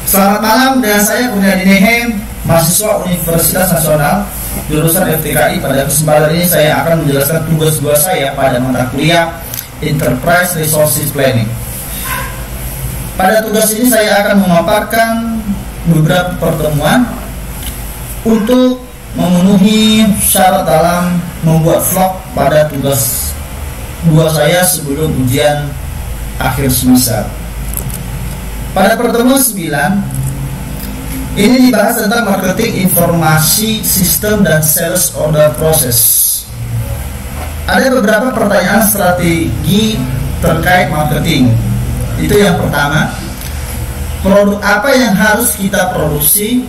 Selamat malam, dengan saya Kurniadi Nehem, mahasiswa Universitas Nasional jurusan FTKI. Pada kesempatan ini saya akan menjelaskan tugas saya pada mata kuliah Enterprise Resources Planning. Pada tugas ini saya akan memaparkan beberapa pertemuan untuk memenuhi syarat dalam membuat vlog pada tugas 2 saya sebelum ujian akhir semester. Pada pertemuan 9 ini dibahas tentang marketing informasi sistem dan sales order process. Ada beberapa pertanyaan strategi terkait marketing. Itu yang pertama, produk apa yang harus kita produksi,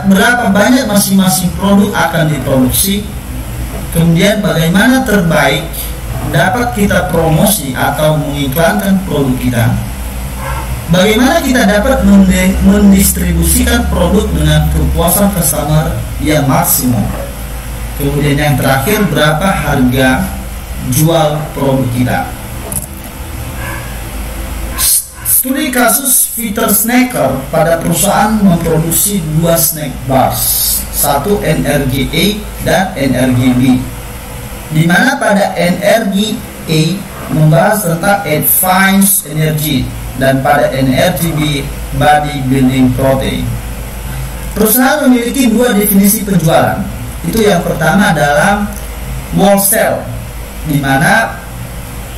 berapa banyak masing-masing produk akan diproduksi, kemudian bagaimana terbaik dapat kita promosi atau mengiklankan produk kita, bagaimana kita dapat mendistribusikan produk dengan kepuasan customer yang maksimum, kemudian yang terakhir berapa harga jual produk kita. Studi kasus Peter Snacker pada perusahaan memproduksi 2 snack bars, satu NRG-A dan NRG-B, di mana pada NRG-A membahas tentang Advanced Energy dan pada NRG-B Bodybuilding Protein. Perusahaan memiliki 2 definisi penjualan. Itu yang pertama adalah wholesale, di mana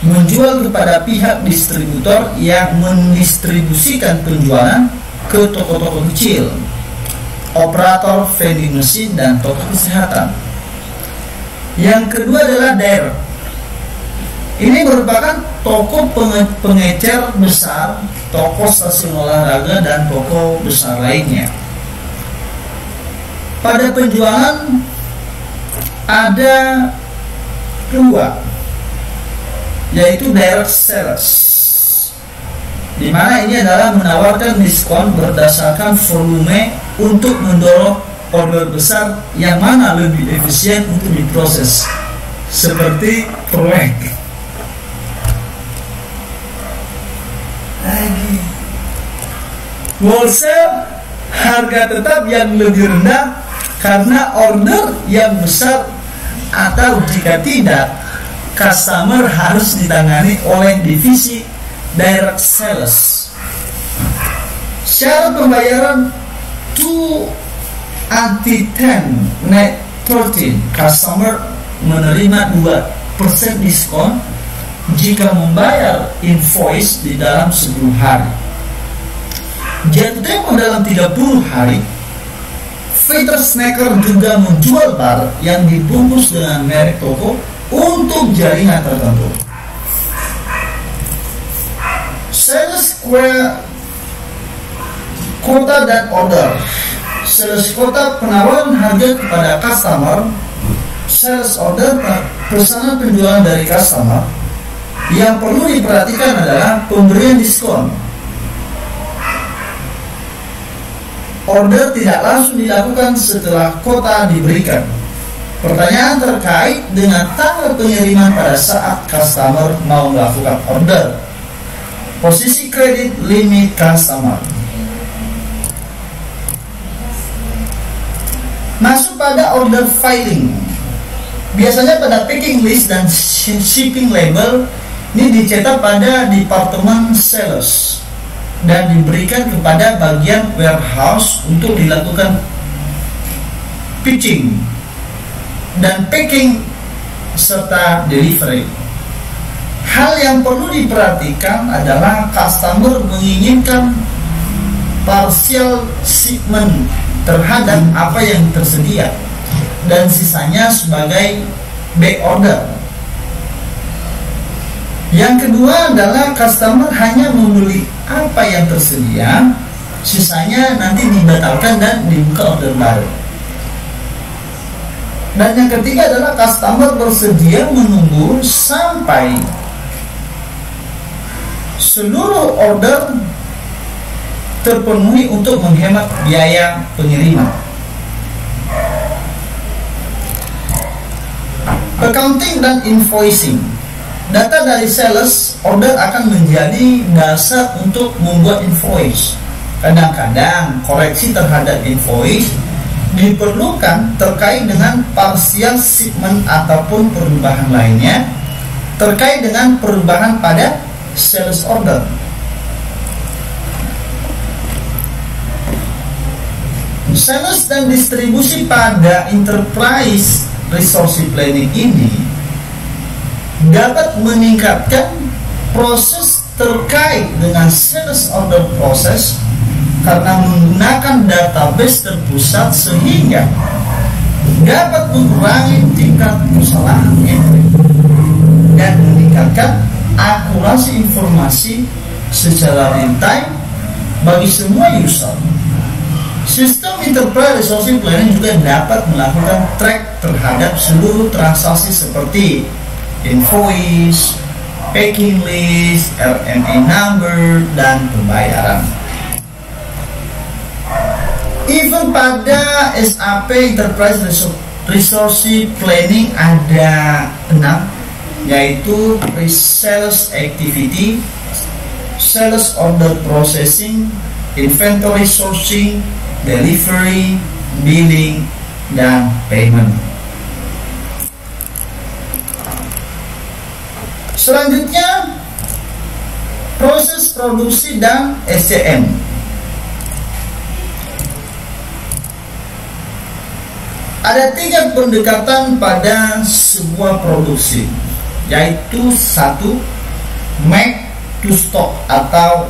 menjual kepada pihak distributor yang mendistribusikan penjualan ke toko-toko kecil, operator vending machine, dan toko kesehatan. Yang kedua adalah direct. Ini merupakan toko pengecer besar, toko stasiun olahraga, dan toko besar lainnya. Pada penjualan ada 2, yaitu direct sales, di mana ini adalah menawarkan diskon berdasarkan volume untuk mendorong order besar yang mana lebih efisien untuk diproses, seperti proyek. Wholesale, harga tetap yang lebih rendah karena order yang besar, atau jika tidak, customer harus ditangani oleh divisi direct sales. Syarat pembayaran 2/10 net 13, customer menerima 2% diskon jika membayar invoice di dalam 10 hari. Jatuh tempo dalam 30 hari. Peter Snacker juga menjual bar yang dibungkus dengan merek toko untuk jaringan tertentu. Sales quota dan order. Sales quota penawaran harga kepada customer. Sales order pesanan penjualan dari customer. Yang perlu diperhatikan adalah pemberian diskon. Order tidak langsung dilakukan setelah quota diberikan. Pertanyaan terkait dengan tanggal pengiriman pada saat customer mau melakukan order. Posisi kredit limit customer. Masuk pada order filing. Biasanya pada packing list dan shipping label ini dicetak pada departemen sales dan diberikan kepada bagian warehouse untuk dilakukan pitching dan packing serta delivery. Hal yang perlu diperhatikan adalah customer menginginkan partial shipment terhadap apa yang tersedia dan sisanya sebagai back order. Yang kedua adalah customer hanya membeli apa yang tersedia, sisanya nanti dibatalkan dan dibuka order baru. Dan yang ketiga adalah customer bersedia menunggu sampai seluruh order terpenuhi untuk menghemat biaya pengiriman. Accounting dan invoicing. Data dari sales order akan menjadi dasar untuk membuat invoice. Kadang-kadang koreksi terhadap invoice diperlukan terkait dengan partial shipment ataupun perubahan lainnya terkait dengan perubahan pada sales order. Sales dan distribusi pada enterprise resource planning ini dapat meningkatkan proses terkait dengan sales order proses karena menggunakan database terpusat sehingga dapat mengurangi tingkat kesalahan entry dan meningkatkan akurasi informasi secara real time bagi semua user. Sistem enterprise resource planning juga dapat melakukan track terhadap seluruh transaksi seperti invoice, packing list, RMA number, dan pembayaran. Even pada SAP Enterprise Resource Planning ada 6, yaitu pre-sales activity, sales order processing, inventory sourcing, delivery, billing, dan payment. Selanjutnya, proses produksi dan SCM. Ada 3 pendekatan pada sebuah produksi, yaitu 1. Make to stock atau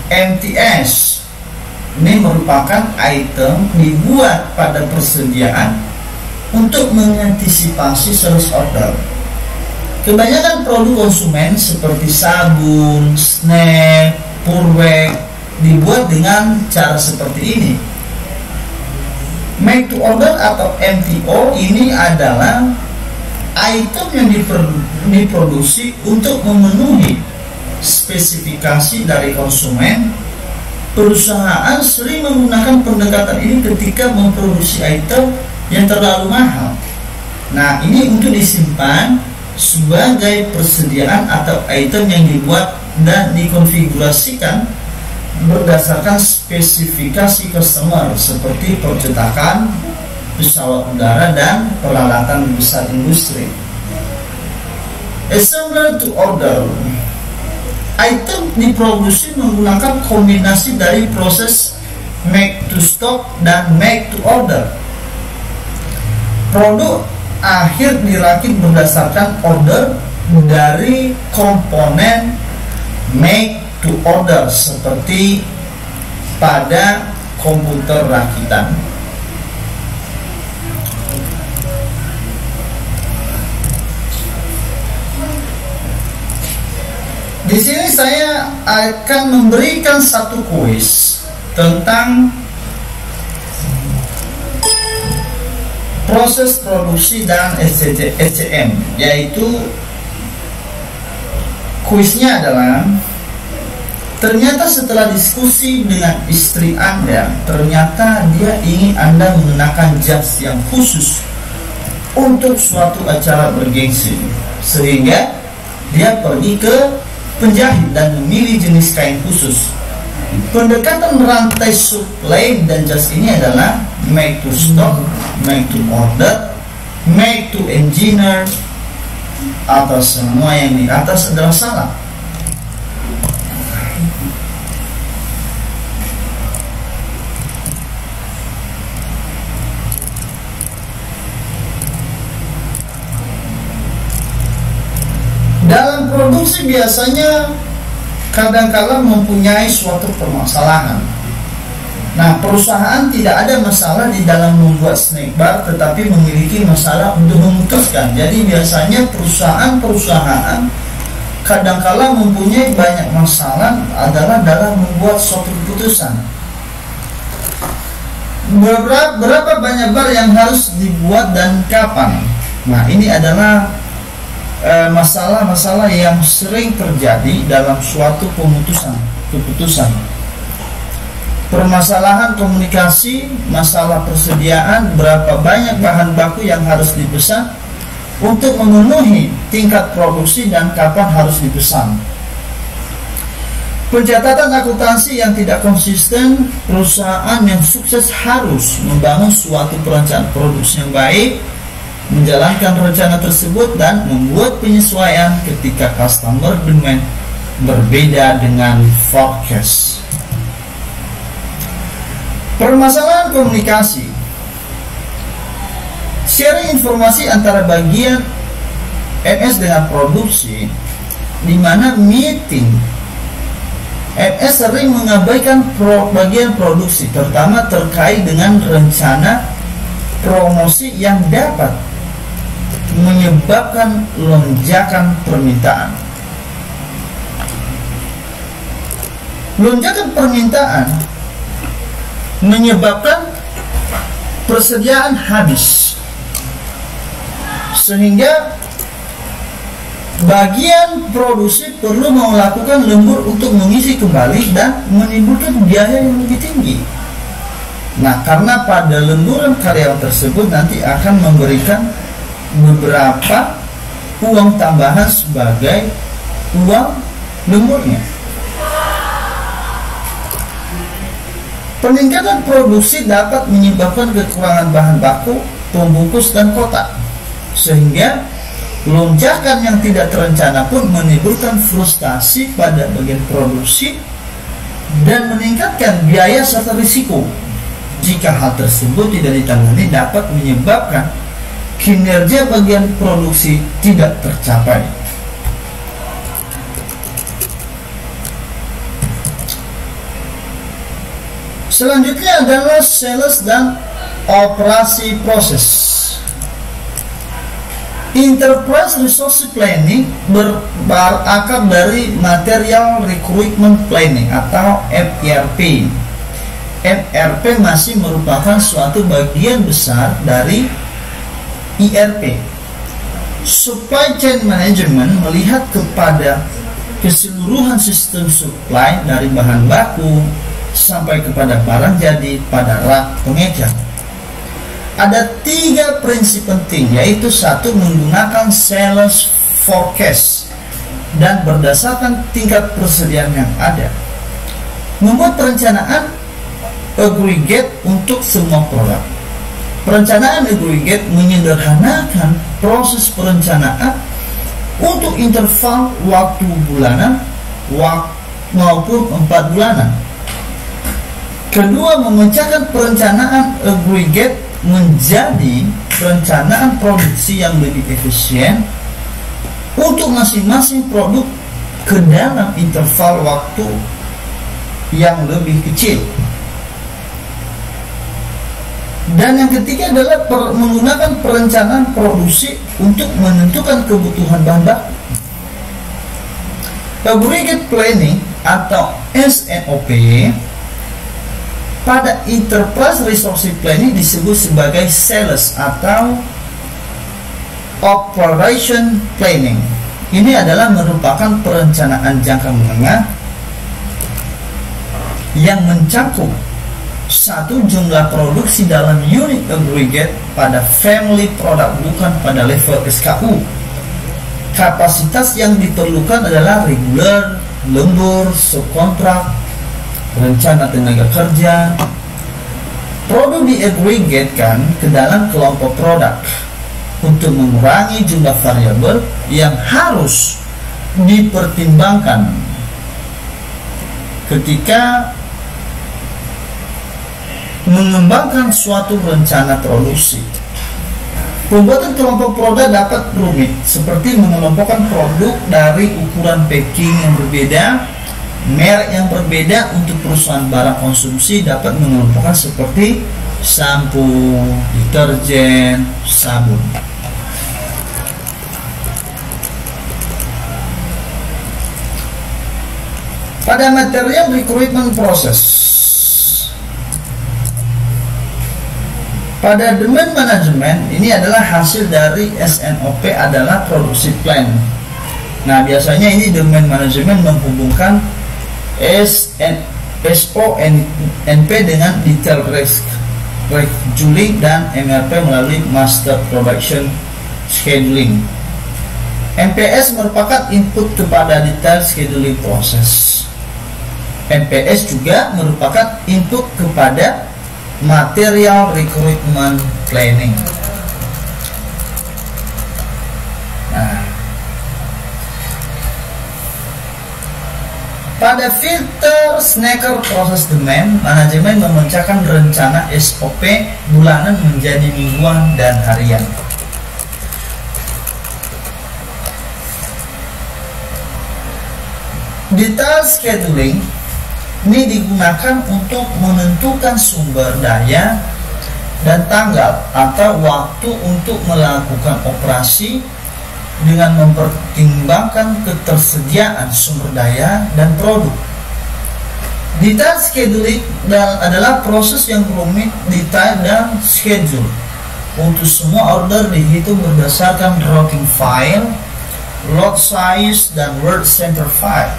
MTS. Ini merupakan item dibuat pada persediaan untuk mengantisipasi sales order. Kebanyakan produk konsumen seperti sabun, snack, purwek dibuat dengan cara seperti ini. Make to order atau MTO ini adalah item yang diproduksi untuk memenuhi spesifikasi dari konsumen. Perusahaan sering menggunakan pendekatan ini ketika memproduksi item yang terlalu mahal. Nah, ini untuk disimpan sebagai persediaan atau item yang dibuat dan dikonfigurasikan berdasarkan spesifikasi customer seperti percetakan, pesawat udara, dan peralatan besar industri. Assembler to order. Item diproduksi menggunakan kombinasi dari proses make to stock dan make to order. Produk akhir dirakit berdasarkan order dari komponen make to order seperti pada komputer rakitan. Di sini saya akan memberikan satu kuis tentang proses produksi dan SCM, yaitu kuisnya adalah: ternyata setelah diskusi dengan istri Anda, ternyata dia ingin Anda mengenakan jas yang khusus untuk suatu acara bergengsi, sehingga dia pergi ke penjahit dan memilih jenis kain khusus. Pendekatan rantai supply dan jas ini adalah make to stock, make to order, make to engineer, atau semua yang di atas adalah salah. Dalam produksi biasanya kadang-kala mempunyai suatu permasalahan. Nah, perusahaan tidak ada masalah di dalam membuat snack bar, tetapi memiliki masalah untuk memutuskan. Jadi biasanya perusahaan-perusahaan kadang-kala mempunyai banyak masalah adalah dalam membuat suatu keputusan. Berapa banyak bar yang harus dibuat dan kapan? Nah, ini adalah masalah-masalah yang sering terjadi dalam suatu keputusan. Permasalahan komunikasi, masalah persediaan, berapa banyak bahan baku yang harus dipesan untuk memenuhi tingkat produksi dan kapan harus dipesan. Pencatatan akuntansi yang tidak konsisten. Perusahaan yang sukses harus membangun suatu perencanaan produksi yang baik, menjalankan rencana tersebut, dan membuat penyesuaian ketika customer demand berbeda dengan forecast. Permasalahan komunikasi. Sharing informasi antara bagian MS dengan produksi, di mana meeting MS sering mengabaikan bagian produksi, terutama terkait dengan rencana promosi yang dapat menyebabkan lonjakan permintaan. Lonjakan permintaan menyebabkan persediaan habis, sehingga bagian produksi perlu melakukan lembur untuk mengisi kembali dan menimbulkan biaya yang lebih tinggi. Nah, karena pada lemburan karyawan tersebut nanti akan memberikan beberapa uang tambahan sebagai uang lemburnya. Peningkatan produksi dapat menyebabkan kekurangan bahan baku, pembungkus, dan kotak, sehingga lonjakan yang tidak terencana pun menimbulkan frustasi pada bagian produksi dan meningkatkan biaya serta risiko. Jika hal tersebut tidak ditangani, dapat menyebabkan kinerja bagian produksi tidak tercapai. Selanjutnya adalah sales dan operasi proses. Enterprise Resource Planning berakar dari Material Recruitment Planning atau MRP. MRP masih merupakan suatu bagian besar dari ERP. Supply Chain Management melihat kepada keseluruhan sistem supply dari bahan baku sampai kepada barang jadi pada rak pengecer. Ada 3 prinsip penting, yaitu 1. Menggunakan sales forecast dan berdasarkan tingkat persediaan yang ada. Membuat perencanaan aggregate untuk semua produk. Perencanaan aggregate menyederhanakan proses perencanaan untuk interval waktu bulanan maupun 4 bulanan. Kedua, memecahkan perencanaan aggregate menjadi perencanaan produksi yang lebih efisien untuk masing-masing produk ke dalam interval waktu yang lebih kecil. Dan yang ketiga adalah menggunakan perencanaan produksi untuk menentukan kebutuhan bahan baku. Aggregate Planning atau SNOP pada Enterprise Resource Planning disebut sebagai Sales atau Operation Planning. Ini adalah merupakan perencanaan jangka menengah yang mencakup 1. Jumlah produksi dalam unit aggregate pada family product, bukan pada level SKU. Kapasitas yang diperlukan adalah regular, lembur, subkontrak, rencana tenaga kerja. Produk diaggregatekan ke dalam kelompok produk untuk mengurangi jumlah variabel yang harus dipertimbangkan ketika mengembangkan suatu rencana produksi. Pembuatan kelompok produk dapat rumit, seperti mengelompokkan produk dari ukuran packing yang berbeda, merek yang berbeda. Untuk perusahaan barang konsumsi dapat mengelompokkan seperti sampo, deterjen, sabun. Pada material recruitment process, pada demand management, ini adalah hasil dari SNOP adalah produksi plan. Nah, biasanya ini demand management menghubungkan SONP dengan detail scheduling dan MRP melalui master production scheduling. MPS merupakan input kepada detail scheduling proses. MPS juga merupakan input kepada material recruitment planning. Nah, pada filter snacker proses demand, manajemen memecahkan rencana SOP bulanan menjadi mingguan dan harian. Detail scheduling ini digunakan untuk menentukan sumber daya dan tanggal atau waktu untuk melakukan operasi dengan mempertimbangkan ketersediaan sumber daya dan produk. Detail scheduling adalah proses yang rumit, detail dan schedule. Untuk semua order dihitung berdasarkan routing file, lot size, dan word center file.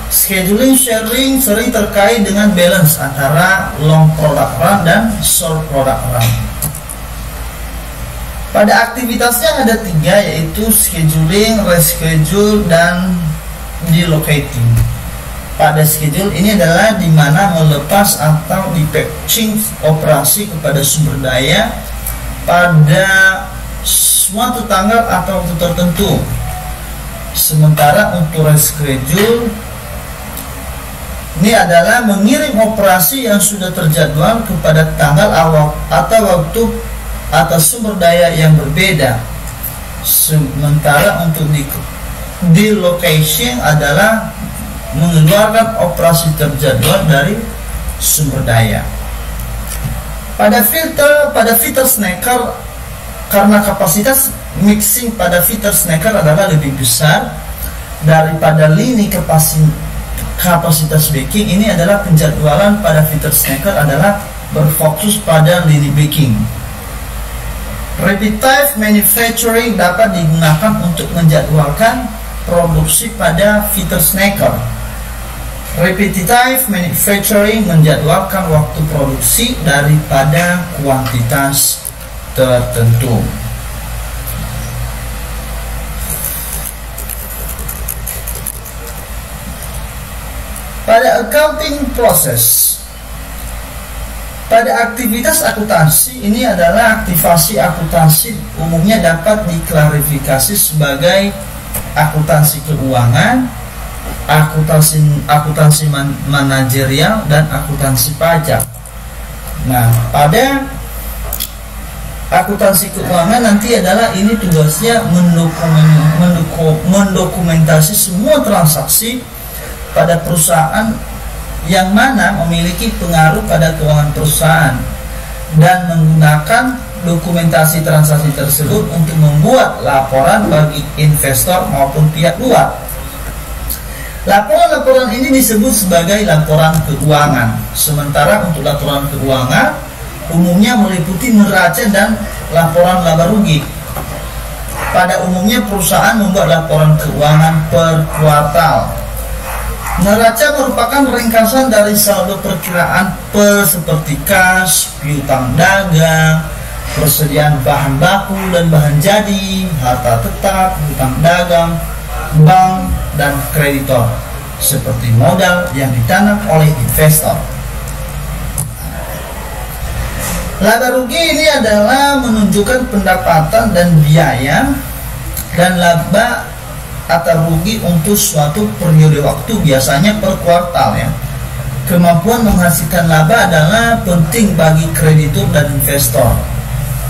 Scheduling sharing sering terkait dengan balance antara long product run dan short product run. Pada aktivitasnya ada 3, yaitu scheduling, reschedule, dan delocating. Pada schedule ini adalah di mana melepas atau dipackaging operasi kepada sumber daya pada suatu tanggal atau waktu tertentu. Sementara untuk reschedule ini adalah mengirim operasi yang sudah terjadwal kepada tanggal awal atau waktu atau sumber daya yang berbeda. Sementara untuk delocation adalah mengeluarkan operasi terjadwal dari sumber daya. Pada filter snacker, karena kapasitas mixing pada filter snacker adalah lebih besar daripada lini kapasitas baking, ini adalah penjadwalan pada filter snacker adalah berfokus pada lini baking. Repetitive manufacturing dapat digunakan untuk menjadwalkan produksi pada filter snacker. Repetitive manufacturing menjadwalkan waktu produksi daripada kuantitas tertentu. Pada accounting process, pada aktivitas akuntansi ini adalah aktivasi akuntansi umumnya dapat diklarifikasi sebagai akuntansi keuangan, akuntansi manajerial, dan akuntansi pajak. Nah, pada akuntansi keuangan nanti adalah ini tugasnya mendokumentasi semua transaksi pada perusahaan yang mana memiliki pengaruh pada keuangan perusahaan dan menggunakan dokumentasi transaksi tersebut untuk membuat laporan bagi investor maupun pihak luar. Laporan-laporan ini disebut sebagai laporan keuangan. Sementara untuk laporan keuangan umumnya meliputi neraca dan laporan laba rugi. Pada umumnya perusahaan membuat laporan keuangan per kuartal. Neraca merupakan ringkasan dari saldo perkiraan seperti kas, piutang dagang, persediaan bahan baku dan bahan jadi, harta tetap, hutang dagang, bank, dan kreditor, seperti modal yang ditanam oleh investor. Laba rugi ini adalah menunjukkan pendapatan dan biaya dan laba atau rugi untuk suatu periode waktu, biasanya per kuartal ya. Kemampuan menghasilkan laba adalah penting bagi kreditur dan investor.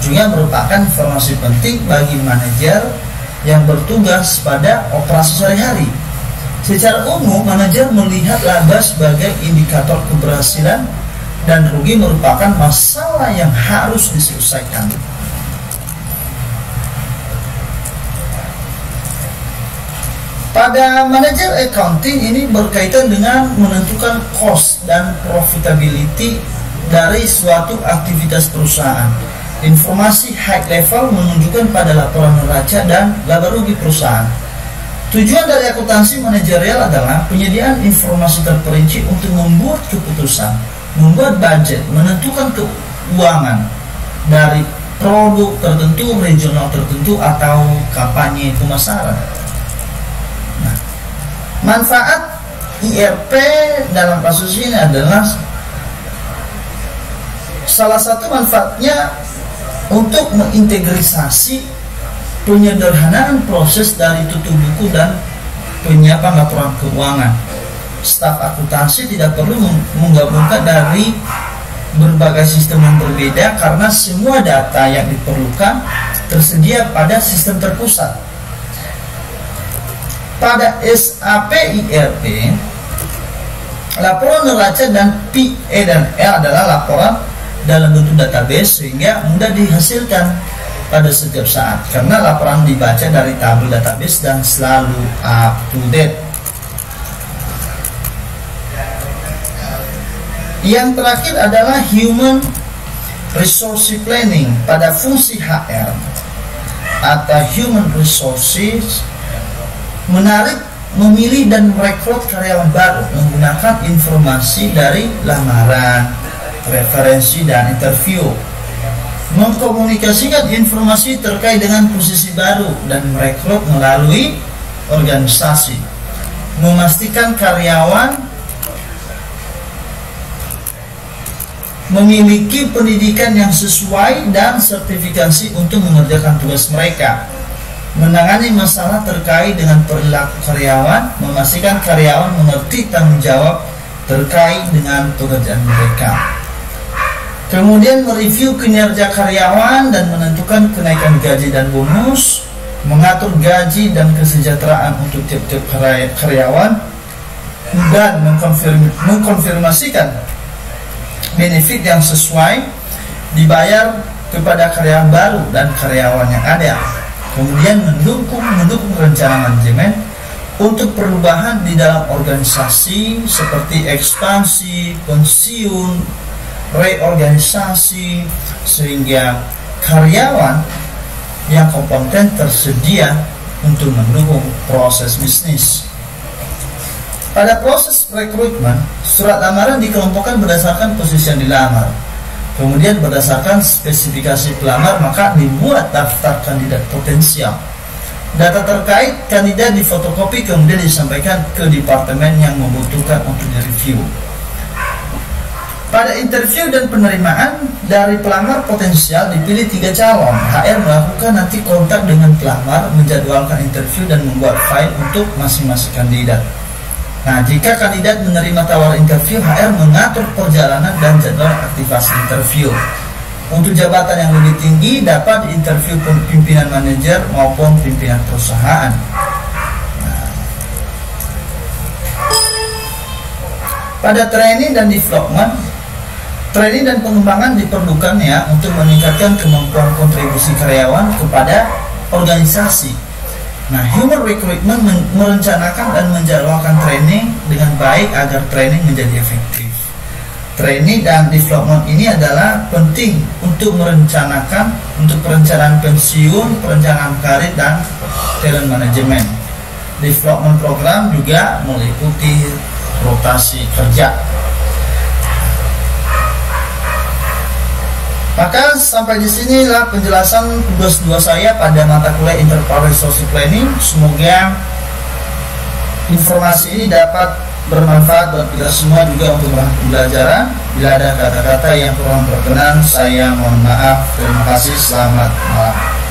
Juga merupakan informasi penting bagi manajer yang bertugas pada operasi sehari-hari. Secara umum, manajer melihat laba sebagai indikator keberhasilan dan rugi merupakan masalah yang harus diselesaikan. Pada manajer accounting ini berkaitan dengan menentukan cost dan profitability dari suatu aktivitas perusahaan. Informasi high level menunjukkan pada laporan neraca dan laba rugi perusahaan. Tujuan dari akuntansi manajerial adalah penyediaan informasi terperinci untuk membuat keputusan, membuat budget, menentukan keuangan dari produk tertentu, regional tertentu, atau kampanye pemasaran. Manfaat IRP dalam kasus ini adalah salah satu manfaatnya untuk mengintegrasi penyederhanaan proses dari tutup buku dan penyiapan laporan keuangan. Staf akuntansi tidak perlu menggabungkan dari berbagai sistem yang berbeda karena semua data yang diperlukan tersedia pada sistem terpusat. Pada SAP IRP, laporan neraca dan PE dan L adalah laporan dalam bentuk database sehingga mudah dihasilkan pada setiap saat karena laporan dibaca dari tabel database dan selalu up to date. Yang terakhir adalah Human Resource Planning. Pada fungsi HR atau Human Resources, menarik, memilih dan merekrut karyawan baru menggunakan informasi dari lamaran, referensi dan interview, mengkomunikasikan informasi terkait dengan posisi baru dan merekrut melalui organisasi, memastikan karyawan memiliki pendidikan yang sesuai dan sertifikasi untuk mengerjakan tugas mereka, menangani masalah terkait dengan perilaku karyawan, memastikan karyawan mengerti tanggung jawab terkait dengan pekerjaan mereka. Kemudian mereview kinerja karyawan dan menentukan kenaikan gaji dan bonus, mengatur gaji dan kesejahteraan untuk tiap-tiap karyawan, dan mengkonfirmasikan benefit yang sesuai dibayar kepada karyawan baru dan karyawan yang ada. Kemudian mendukung rencana manajemen untuk perubahan di dalam organisasi seperti ekspansi, pensiun, reorganisasi, sehingga karyawan yang kompeten tersedia untuk mendukung proses bisnis. Pada proses rekrutmen, surat lamaran dikelompokkan berdasarkan posisi yang dilamar. Kemudian berdasarkan spesifikasi pelamar, maka dibuat daftar kandidat potensial. Data terkait kandidat difotokopi kemudian disampaikan ke departemen yang membutuhkan untuk direview. Pada interview dan penerimaan, dari pelamar potensial dipilih 3 calon. HR melakukan nanti kontak dengan pelamar, menjadwalkan interview dan membuat file untuk masing-masing kandidat. Nah, jika kandidat menerima tawaran interview, HR mengatur perjalanan dan jadwal aktivasi interview. Untuk jabatan yang lebih tinggi dapat diinterview pimpinan manajer maupun pimpinan perusahaan. Nah, pada training dan development, training dan pengembangan diperlukan ya untuk meningkatkan kemampuan kontribusi karyawan kepada organisasi. Nah, human recruitment merencanakan dan menjadwalkan training dengan baik agar training menjadi efektif. Training dan development ini adalah penting untuk merencanakan untuk perencanaan pensiun, perencanaan karir dan talent management. Development program juga meliputi rotasi kerja. Maka sampai di sinilah penjelasan tugas 2 saya pada mata kuliah Enterprise Resource Planning. Semoga informasi ini dapat bermanfaat buat kita semua juga untuk bahan pembelajaran. Bila ada kata-kata yang kurang berkenan, saya mohon maaf. Terima kasih. Selamat malam.